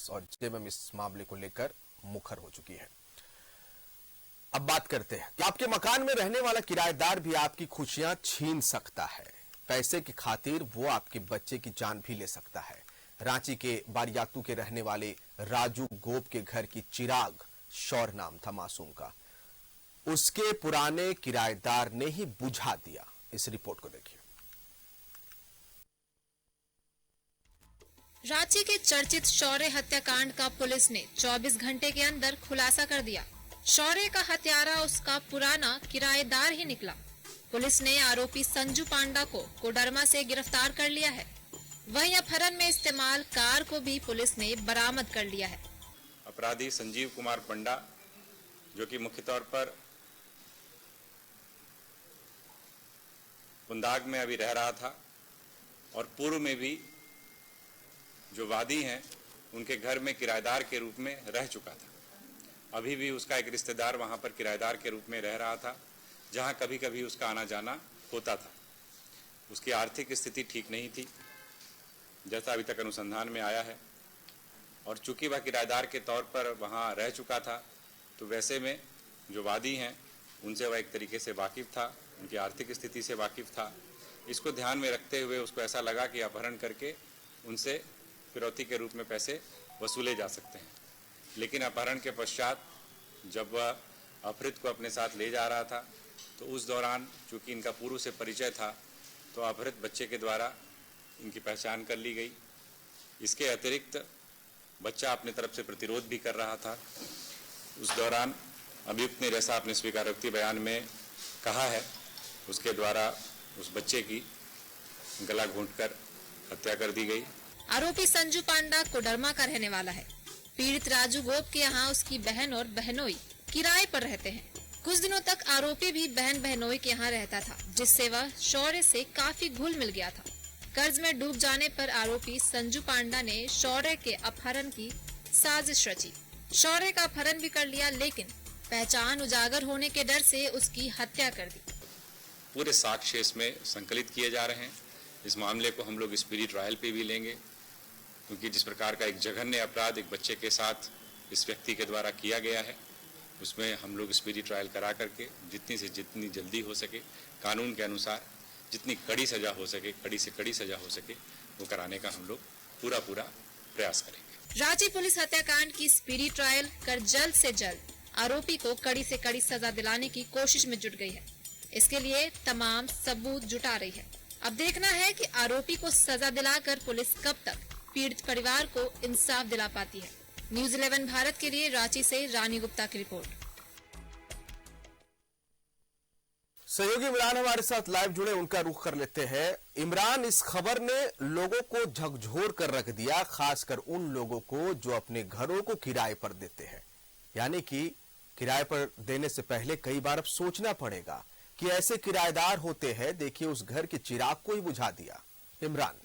Police और JMM इस मामले को लेकर मुखर हो चुकी है। अब बात करते हैं कि आपके मकान में रहने वाला किराएदार भी आपकी खुशियां छीन सकता है। पैसे की खातिर वो आपके बच्चे की जान भी ले सकता है। रांची के बारियातू के रहने वाले राजू गोप के घर की चिराग शौर नाम था मासूम का, उसके पुराने किराएदार ने ही बुझा दिया। इस रिपोर्ट को देखिए। रांची के चर्चित शौर्य हत्याकांड का पुलिस ने 24 घंटे के अंदर खुलासा कर दिया। शौर्य का हत्यारा उसका पुराना किराएदार ही निकला। पुलिस ने आरोपी संजू पांडा को कोडरमा से गिरफ्तार कर लिया है। वहीं अपहरण में इस्तेमाल कार को भी पुलिस ने बरामद कर लिया है। अपराधी संजीव कुमार पंडा, जो कि मुख्य तौर पर बुंदाग में अभी रह रहा था और पूर्व में भी जो वादी हैं उनके घर में किराएदार के रूप में रह चुका था। अभी भी उसका एक रिश्तेदार वहां पर किराएदार के रूप में रह रहा था, जहां कभी कभी उसका आना जाना होता था। उसकी आर्थिक स्थिति ठीक नहीं थी, जैसा अभी तक अनुसंधान में आया है, और चूंकि वह किराएदार के तौर पर वहां रह चुका था, तो वैसे में जो वादी हैं उनसे वह एक तरीके से वाकिफ था, उनकी आर्थिक स्थिति से वाकिफ था। इसको ध्यान में रखते हुए उसको ऐसा लगा कि अपहरण करके उनसे फिरौती के रूप में पैसे वसूले जा सकते हैं। लेकिन अपहरण के पश्चात जब वह अपहृत को अपने साथ ले जा रहा था, तो उस दौरान चूंकि इनका पूर्व से परिचय था, तो अपहृत बच्चे के द्वारा इनकी पहचान कर ली गई। इसके अतिरिक्त बच्चा अपने तरफ से प्रतिरोध भी कर रहा था। उस दौरान अभियुक्त ने, जैसा अपने स्वीकारोक्ति बयान में कहा है, उसके द्वारा उस बच्चे की गला घोंटकर हत्या कर दी गई। आरोपी संजू पांडा कोडरमा का रहने वाला है। पीड़ित राजू गोप के यहाँ उसकी बहन और बहनोई किराए पर रहते हैं। कुछ दिनों तक आरोपी भी बहन बहनोई के यहाँ रहता था, जिससे वह शौर्य से काफी घुल मिल गया था। कर्ज में डूब जाने पर आरोपी संजू पांडा ने शौर्य के अपहरण की साजिश रची। शौर्य का अपहरण भी कर लिया, लेकिन पहचान उजागर होने के डर से उसकी हत्या कर दी। पूरे साक्ष्य इसमें संकलित किए जा रहे हैं। इस मामले को हम लोग स्पीडी ट्रायल पे भी लेंगे, क्योंकि जिस प्रकार का एक जघन्य अपराध एक बच्चे के साथ इस व्यक्ति के द्वारा किया गया है, उसमें हम लोग स्पीडी ट्रायल करा करके जितनी से जितनी जल्दी हो सके, कानून के अनुसार जितनी कड़ी सजा हो सके, कड़ी से कड़ी सजा हो सके, वो कराने का हम लोग पूरा प्रयास करेंगे। रांची पुलिस हत्याकांड की स्पीडी ट्रायल कर जल्द से जल्द आरोपी को कड़ी से कड़ी सजा दिलाने की कोशिश में जुट गई है। इसके लिए तमाम सबूत जुटा रही है। अब देखना है कि आरोपी को सजा दिलाकर पुलिस कब तक पीड़ित परिवार को इंसाफ दिला पाती है। न्यूज़ 11 भारत के लिए रांची से रानी गुप्ता की रिपोर्ट। सहयोगी इमरान हमारे साथ लाइव जुड़े, उनका रुख कर लेते हैं। इमरान, इस खबर ने लोगों को झकझोर कर रख दिया, खासकर उन लोगों को जो अपने घरों को किराए पर देते हैं। यानी कि किराए पर देने से पहले कई बार अब सोचना पड़ेगा कि ऐसे किराएदार होते हैं। देखिए, उस घर के चिराग को ही बुझा दिया। इमरान,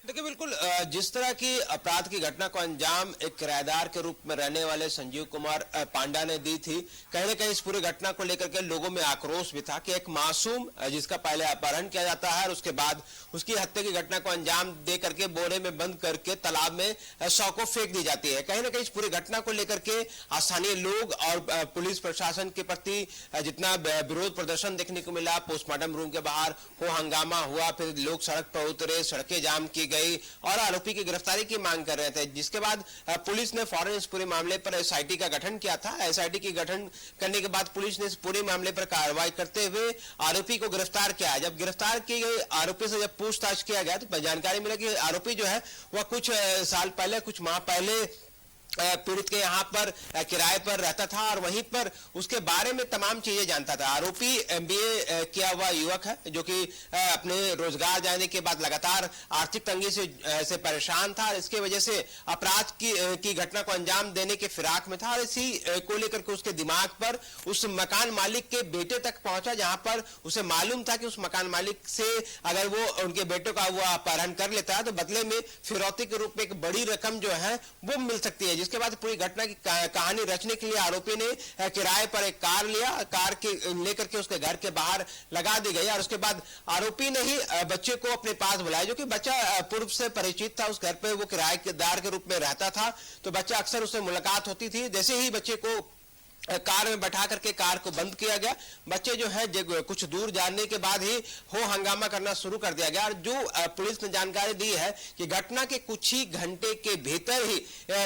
देखिए, बिल्कुल जिस तरह की अपराध की घटना को अंजाम एक किराएदार के रूप में रहने वाले संजीव कुमार पांडा ने दी थी, कहीं न कहीं इस पूरी घटना को लेकर के लोगों में आक्रोश भी था कि एक मासूम जिसका पहले अपहरण किया जाता है और उसके बाद उसकी हत्या की घटना को अंजाम दे करके बोरे में बंद करके तालाब में शव को फेंक दी जाती है। कहीं न कहीं इस पूरी घटना को लेकर के स्थानीय लोग और पुलिस प्रशासन के प्रति जितना विरोध प्रदर्शन देखने को मिला, पोस्टमार्टम रूम के बाहर हो हंगामा हुआ, फिर लोग सड़क पर उतरे, सड़कें जाम की गई और आरोपी की गिरफ्तारी की मांग कर रहे थे, जिसके बाद पुलिस ने फौरन इस पूरे मामले पर एसआईटी का गठन किया था। एसआईटी की गठन करने के बाद पुलिस ने इस पूरे मामले पर कार्रवाई करते हुए आरोपी को गिरफ्तार किया। जब गिरफ्तार की गई आरोपी से जब पूछताछ किया गया तो जानकारी मिला कि आरोपी जो है वह कुछ साल पहले, कुछ माह पहले पीड़ित के यहाँ पर किराए पर रहता था और वहीं पर उसके बारे में तमाम चीजें जानता था। आरोपी एमबीए किया हुआ युवक है, जो कि अपने रोजगार जाने के बाद लगातार आर्थिक तंगी से परेशान था और इसके वजह से अपराध की घटना को अंजाम देने के फिराक में था और इसी को लेकर के उसके दिमाग पर उस मकान मालिक के बेटे तक पहुंचा, जहां पर उसे मालूम था कि उस मकान मालिक से अगर वो उनके बेटे का वो अपहरण कर लेता है तो बदले में फिरौती के रूप में एक बड़ी रकम जो है वो मिल सकती है, जिसके बाद पूरी घटना की कहानी रचने के लिए आरोपी ने किराए पर एक कार लिया, कार के लेकर के उसके घर के बाहर लगा दी गई और उसके बाद आरोपी ने ही बच्चे को अपने पास बुलाया, जो कि बच्चा पूर्व से परिचित था, उस घर पे वो किराएदार के रूप में रहता था, तो बच्चा अक्सर उससे मुलाकात होती थी। जैसे ही बच्चे को कार में बैठा करके कार को बंद किया गया, बच्चे जो है कुछ दूर जाने के बाद ही हो हंगामा करना शुरू कर दिया गया। और जो पुलिस ने जानकारी दी है कि घटना के कुछ ही घंटे के भीतर ही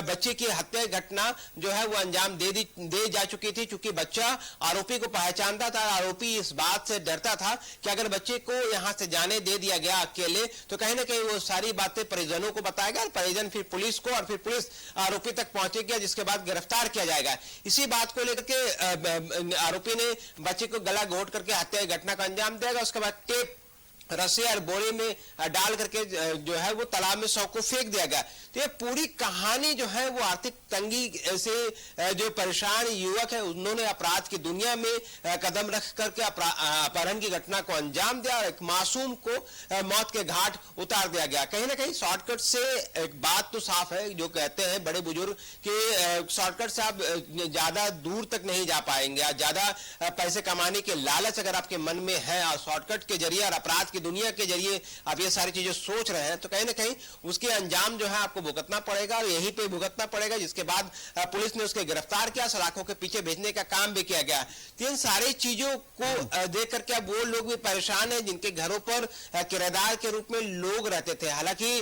बच्चे की हत्या घटना जो है वो अंजाम दे जा चुकी थी, क्योंकि बच्चा आरोपी को पहचानता था। आरोपी इस बात से डरता था कि अगर बच्चे को यहां से जाने दे दिया गया अकेले तो कहीं ना कहीं वो सारी बातें परिजनों को बताएगा और परिजन फिर पुलिस को, और फिर पुलिस आरोपी तक पहुंचेगी, जिसके बाद गिरफ्तार किया जाएगा। इसी बात को लेकर के आरोपी ने बच्चे को गला घोट करके हत्या की घटना का अंजाम देगा। उसके बाद टेप, रस्सी और बोरे में डाल करके जो है वो तालाब में शव को फेंक दिया गया। तो ये पूरी कहानी जो है वो आर्थिक तंगी से जो परेशान युवक है उन्होंने अपराध की दुनिया में कदम रख करके अपहरण की घटना को अंजाम दिया और एक मासूम को मौत के घाट उतार दिया गया। कहीं ना कहीं शॉर्टकट से एक बात तो साफ है, जो कहते हैं बड़े बुजुर्ग कि शॉर्टकट से आप ज्यादा दूर तक नहीं जा पाएंगे। ज्यादा पैसे कमाने के लालच अगर आपके मन में है और शॉर्टकट के जरिए और अपराध दुनिया के जरिए आप ये सारी चीजें सोच रहे हैं, तो कहीं ना कहीं उसके अंजाम जो है आपको भुगतना पड़ेगा और यहीं पे भुगतना पड़ेगा। जिसके बाद पुलिस ने उसके गिरफ्तार किया, सलाखों के पीछे भेजने का काम भी किया गया। तो इन सारी चीजों को देख करके अब वो लोग भी परेशान है जिनके घरों पर किराएदार के रूप में लोग रहते थे। हालांकि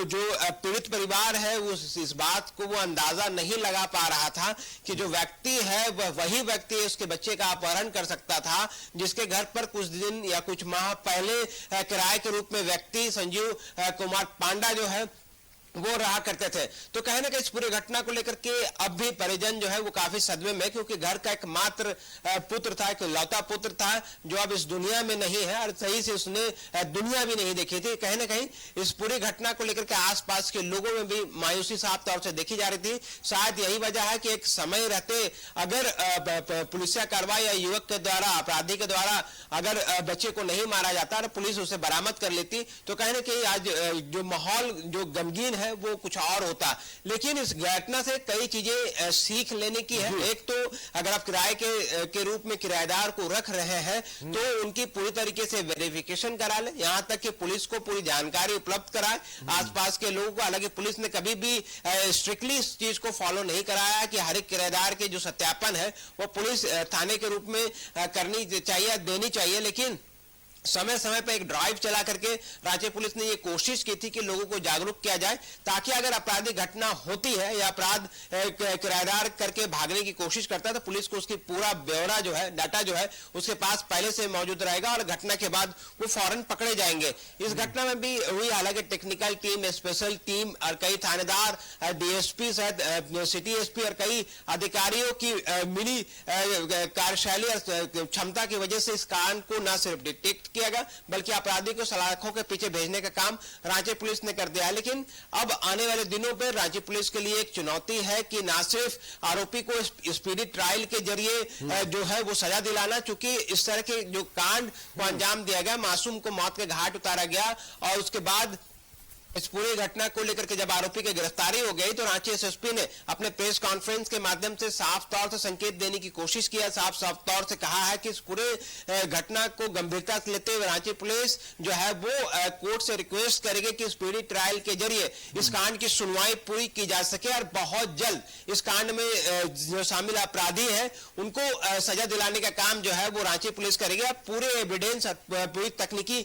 जो पीड़ित परिवार है वो इस बात को वो अंदाजा नहीं लगा पा रहा था कि जो व्यक्ति है वह वही व्यक्ति उसके बच्चे का अपहरण कर सकता था, जिसके घर पर कुछ दिन या कुछ माह पहले किराए के रूप में व्यक्ति संजीव कुमार पांडा जो है वो रहा करते थे। तो कहीं ना कहीं इस पूरी घटना को लेकर के अब भी परिजन जो है वो काफी सदमे में, क्योंकि घर का एक मात्र पुत्र था, एक लौता पुत्र था जो अब इस दुनिया में नहीं है और सही से उसने दुनिया भी नहीं देखी थी। कहीं ना कहीं इस पूरी घटना को लेकर के आसपास के लोगों में भी मायूसी साफ तौर से देखी जा रही थी। शायद यही वजह है कि एक समय रहते अगर पुलिसिया कार्रवाई या युवक के द्वारा, अपराधी के द्वारा अगर बच्चे को नहीं मारा जाता और पुलिस उसे बरामद कर लेती तो कहीं ना कहीं आज जो माहौल जो गमगीन है वो कुछ और होता। लेकिन इस घटना से कई चीजें सीख लेने की है। एक तो अगर आप किराए के रूप में किराएदार को रख रहे हैं तो उनकी पूरी तरीके से वेरिफिकेशन करा ले, यहां तक कि पुलिस को पूरी जानकारी उपलब्ध कराए आसपास के लोगों को। हालांकि पुलिस ने कभी भी स्ट्रिक्टली इस चीज को फॉलो नहीं कराया कि हर एक किराएदार के जो सत्यापन है वो पुलिस थाने के रूप में करनी चाहिए, देनी चाहिए। लेकिन समय समय पर एक ड्राइव चला करके रांची पुलिस ने ये कोशिश की थी कि लोगों को जागरूक किया जाए, ताकि अगर आपराधिक घटना होती है या अपराध किराएदार करके भागने की कोशिश करता है तो पुलिस को उसकी पूरा ब्यौरा जो है, डाटा जो है उसके पास पहले से मौजूद रहेगा और घटना के बाद वो फौरन पकड़े जाएंगे। इस घटना में भी हुई, हालांकि टेक्निकल टीम, स्पेशल टीम और कई थानेदार, डीएसपी सहित सिटी एसपी और कई अधिकारियों की मिली कार्यशैली और क्षमता की वजह से इस कांड को न सिर्फ डिटेक्ट किया गया बल्कि अपराधी को सलाखों के पीछे भेजने का काम रांची पुलिस ने कर दिया है। लेकिन अब आने वाले दिनों पर रांची पुलिस के लिए एक चुनौती है कि न सिर्फ आरोपी को स्पीडी ट्रायल के जरिए जो है वो सजा दिलाना, चूंकि इस तरह के जो कांड को अंजाम दिया गया, मासूम को मौत के घाट उतारा गया और उसके बाद इस पूरी घटना को लेकर के जब आरोपी की गिरफ्तारी हो गई तो रांची एसएसपी ने अपने प्रेस कॉन्फ्रेंस के माध्यम से साफ तौर से संकेत देने की कोशिश किया, साफ तौर से कहा है कि इस पूरे घटना को गंभीरता से लेते हुए रांची पुलिस जो है वो कोर्ट से रिक्वेस्ट करेगी कि स्पीडी ट्रायल के जरिए इस कांड की सुनवाई पूरी की जा सके और बहुत जल्द इस कांड में जो शामिल अपराधी है उनको सजा दिलाने का काम जो है वो रांची पुलिस करेगी। पूरे एविडेंस, पूरी तकनीकी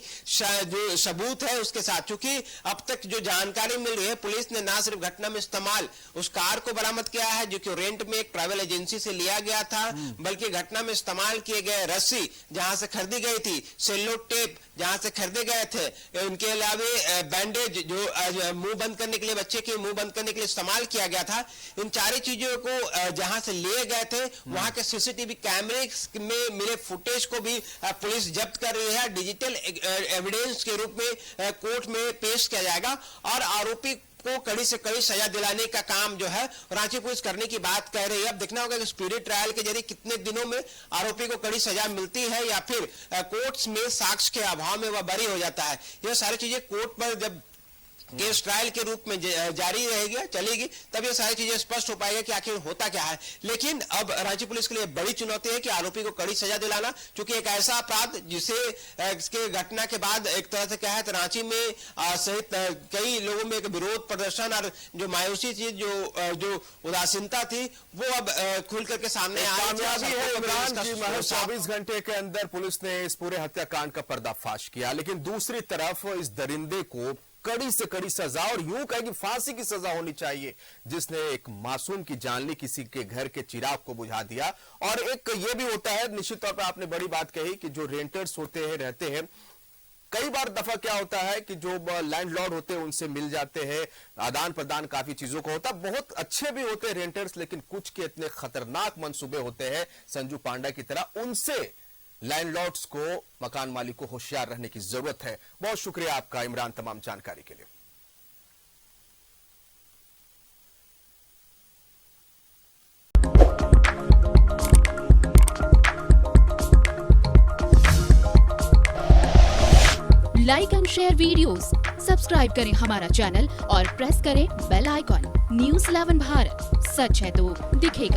जो सबूत है उसके साथ, चूंकि अब तक जो जानकारी मिल रही है पुलिस ने ना सिर्फ घटना में इस्तेमाल उस कार को बरामद किया है जो कि रेंट में एक ट्रैवल एजेंसी से लिया गया था, बल्कि घटना में इस्तेमाल किए गए रस्सी जहां से खरीदी गई थी, सेलो टेप जहां से खरीदे गए थे, उनके अलावा बैंडेज जो मुंह बंद करने के लिए, बच्चे के मुंह बंद करने के लिए इस्तेमाल किया गया था, इन सारी चीजों को जहां से लिए गए थे वहां के सीसीटीवी कैमरे में मिले फुटेज को भी पुलिस जब्त कर रही है। डिजिटल एविडेंस के रूप में कोर्ट में पेश किया जाएगा और आरोपी को कड़ी से कड़ी सजा दिलाने का काम जो है रांची पुलिस करने की बात कह रही है। अब देखना होगा कि स्पीडी ट्रायल के जरिए कितने दिनों में आरोपी को कड़ी सजा मिलती है या फिर कोर्ट्स में साक्ष्य के अभाव में वह बरी हो जाता है। यह सारी चीजें कोर्ट पर जब केस ट्रायल के रूप में जारी रहेगी, चलेगी, तब ये सारी चीजें स्पष्ट हो पाएगा कि आखिर होता क्या है। लेकिन अब रांची पुलिस के लिए बड़ी चुनौती है कि आरोपी को कड़ी सजा दिलाना, क्योंकि एक ऐसा अपराध जिसे इसके घटना के बाद एक तरह से क्या है, तो रांची में सहित कई लोगों में एक विरोध प्रदर्शन और जो मायूसी चीज, जो उदासीनता थी, वो अब खुल करके सामने कामयाबी है इमरान जी, महज 24 घंटे के अंदर पुलिस ने इस पूरे हत्याकांड का पर्दाफाश किया। लेकिन दूसरी तरफ इस दरिंदे को कड़ी से कड़ी सजा, और यूं कहे कि फांसी की सजा होनी चाहिए, जिसने एक मासूम की जान ली, किसी के घर के चिराग को बुझा दिया। और एक ये भी होता है, निश्चित तौर पर आपने बड़ी बात कही कि जो रेंटर्स होते हैं, रहते हैं, कई बार दफा क्या होता है कि जो लैंडलॉर्ड होते हैं उनसे मिल जाते हैं, आदान प्रदान काफी चीजों का होता है, बहुत अच्छे भी होते हैं रेंटर्स, लेकिन कुछ के इतने खतरनाक मंसूबे होते हैं संजू पांडा की तरह। उनसे लैंडलॉर्ड्स को, मकान मालिक को होशियार रहने की जरूरत है। बहुत शुक्रिया आपका इमरान, तमाम जानकारी के लिए। Like and share videos, subscribe करें हमारा चैनल और प्रेस करें बेल आइकॉन। न्यूज़ 11 भारत, सच है तो दिखेगा।